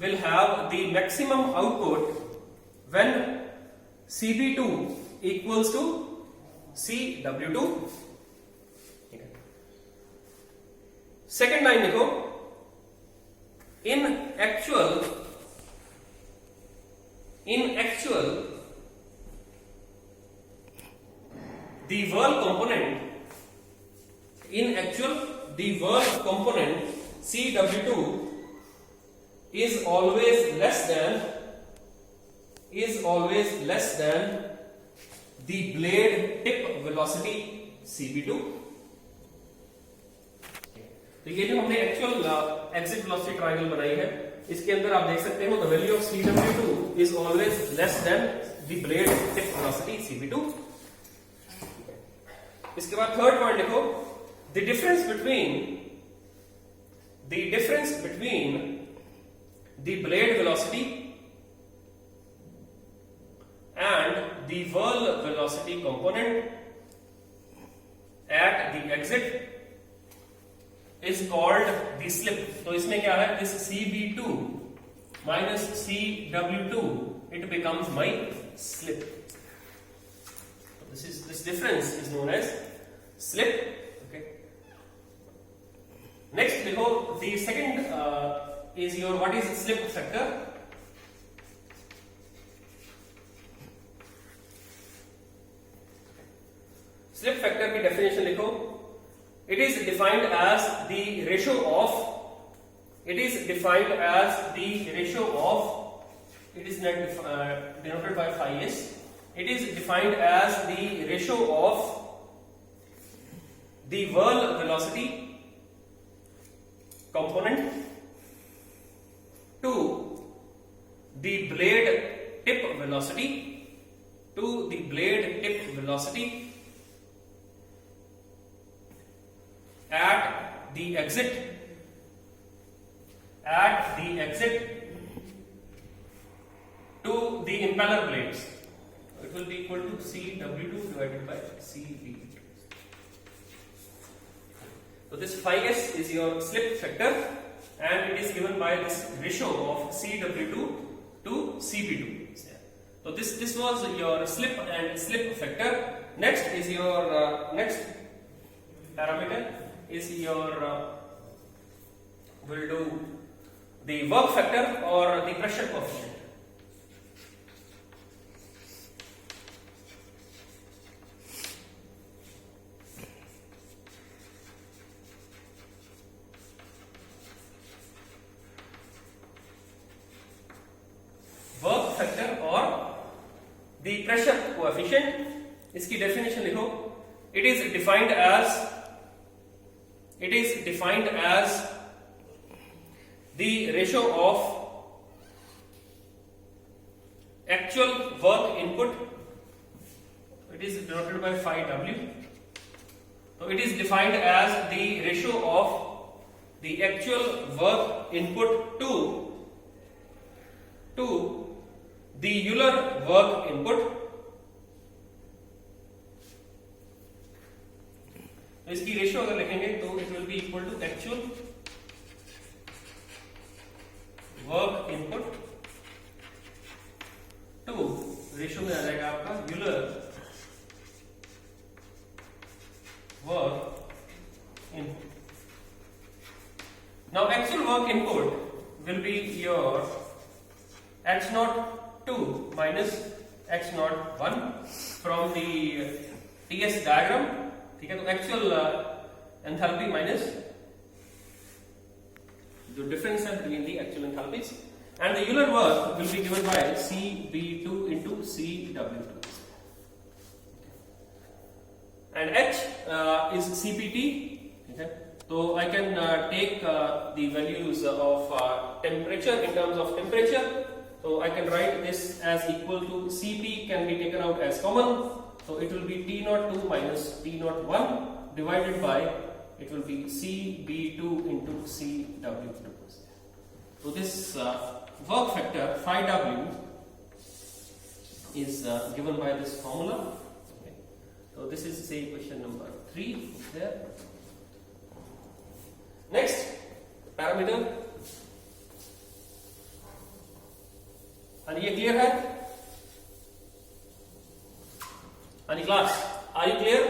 will have the maximum output when CB2 equals to CW2. Second line देखो, in actual the work component CW2 is always less than the blade tip velocity CB2. तो ये जो हमने actual exit velocity triangle बनाई है, इसके अंदर आप देख सकते हो the value of CW2 is always less than the blade tip velocity CB2. इसके बाद थर्ड पॉइंट देखो, the difference between the blade velocity and the whirl velocity component at the exit is called the slip. तो इसमें क्या है, this CB2 minus CW2, it becomes my slip. This difference is known as slip. Okay. Next देखो, the second is your what is slip factor. Slip factor की definition लिखो. It is defined as the ratio of, it is denoted by phi s. It is defined as the ratio of the whirl velocity component to the blade tip velocity at the exit to the impeller blades. It will be equal to CW2 divided by CB2. So this phi s is your slip factor and it is given by this ratio of CW2 to CB2. So this was your slip and slip factor. Next is your next parameter is your will do the work factor or the pressure coefficient. Work factor or the pressure coefficient, इसकी definition लिखो. It is defined as the ratio of actual work input. It is denoted by phi w. So it is defined as the ratio of the actual work input to the Euler work input. तो इसकी ratio अगर लिखेंगे तो it will be equal to actual work input to ratio में आ जाएगा आपका Euler work input. Now actual work input will be your H02 minus H01 from the TS diagram. ठीक है, तो एक्चुअल एंथैल्पी माइनस जो डिफरेंस है between the actual enthalpies and the Euler work will be given by CB2 into CW2 and H is CPT. ठीक है, तो I can take the values of temperature in terms of temperature. So I can write this as equal to Cp can be taken out as common. So it will be T02 minus T01 divided by, it will be CB2 into CW2. So this work factor phi W is given by this formula. Okay. So this is say question number 3 there. Next parameter यानी ये clear है? यानी class are you clear?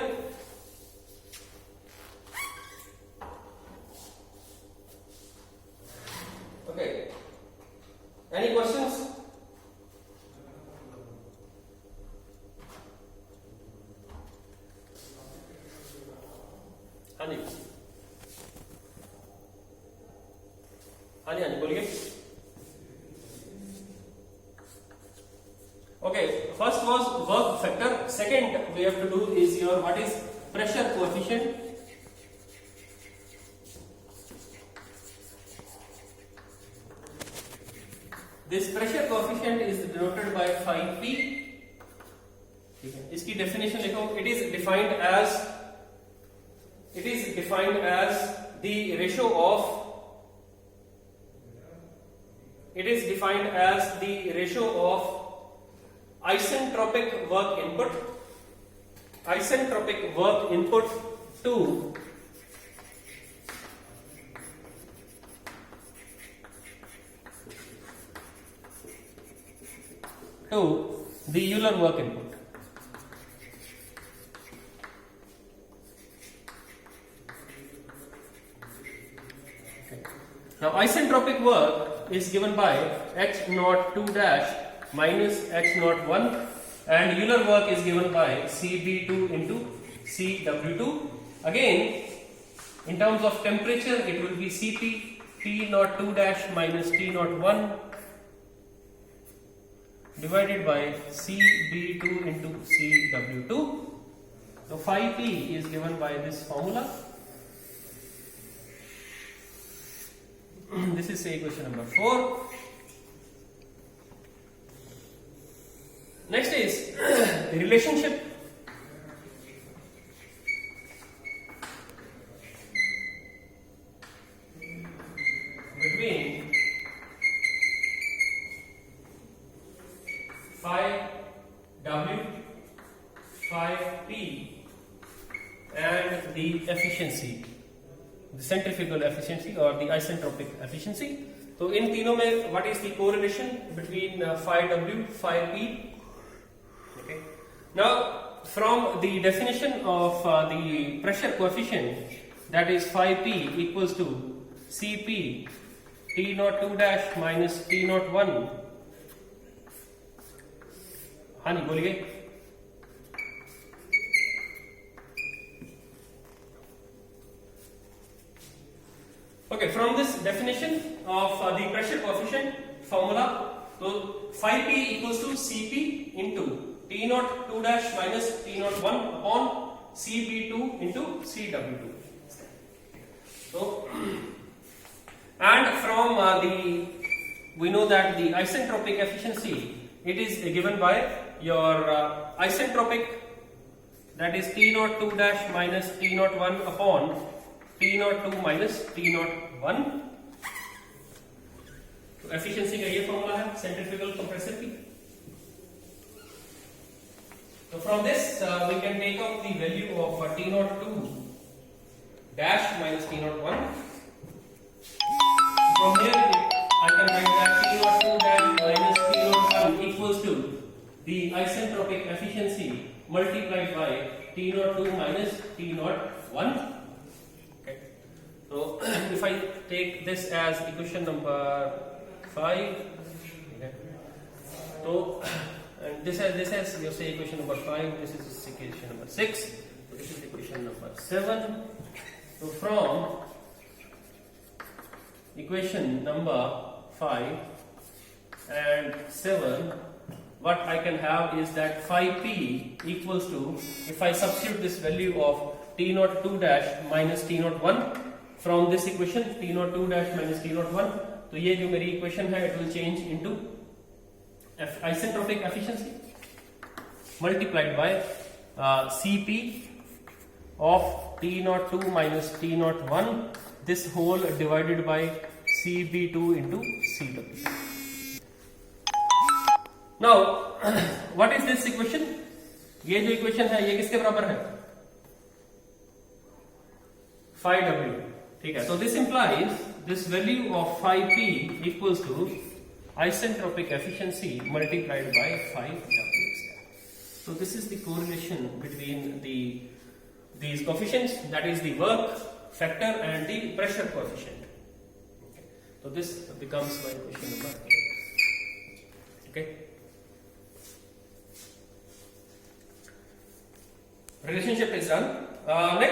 Okay, any questions? हाँ जी, हाँ जी, हाँ जी, बोलिए। Okay, first was work factor. Second we have to do is your what is pressure coefficient. This pressure coefficient is denoted by phi p. ठीक है, इसकी definition लिखो. It is defined as the ratio of. It is defined as the ratio of isentropic work input to the Euler work input. Now isentropic work is given by h naught 2 dash minus h naught 1, and Euler work is given by Cb2 into Cw2. Again, in terms of temperature, it will be Cp T naught 2 dash minus T naught 1 divided by Cb2 into Cw2. So phi p is given by this formula. This is equation number 4. Next is the relationship between phi W, phi P and the efficiency, the centrifugal efficiency or the isentropic efficiency. So in तीनों में what is the correlation between phi W, phi P? Okay. Now from the definition of the pressure coefficient, that is phi P equals to Cp T naught 2 dash minus T naught 1. हाँ जी बोलिए. Okay, from this definition of the pressure coefficient formula, so phi p equals to Cp into T naught 2 dash minus T naught 1 upon Cb2 into Cw2. So, and from we know that the isentropic efficiency, it is given by your isentropic, that is T naught 2 dash minus T naught 1 upon T naught 2 minus T naught 1. तो efficiency का ये formula है centrifugal compressor की. So from this we can take out the value of T naught 2 dash minus T naught 1. From here I can write that T naught 2 dash minus T naught 1 equals to the isentropic efficiency multiplied by T naught 2 minus T naught 1. So if I take this as equation number 5, okay. So and this has you say equation number 5. This is equation number 6. So this is equation number 7. So from equation number 5 and 7, what I can have is that phi p equals to, if I substitute this value of T naught 2 dash minus T naught 1 from this equation, T naught 2 dash minus T naught 1, तो ये जो मेरी equation है, it will change into isentropic efficiency multiplied by Cp of T naught 2 minus T naught 1, this whole divided by Cb2 into Cw. Now, what is this equation? ये जो equation है, ये किसके बराबर है? Phi W. ठीक है, so this implies this value of phi p equals to isentropic efficiency multiplied by 5W square. So this is the correlation between these coefficients, that is the work factor and the pressure coefficient. Okay. So this becomes my question number 8. Okay. Relationship is done. Next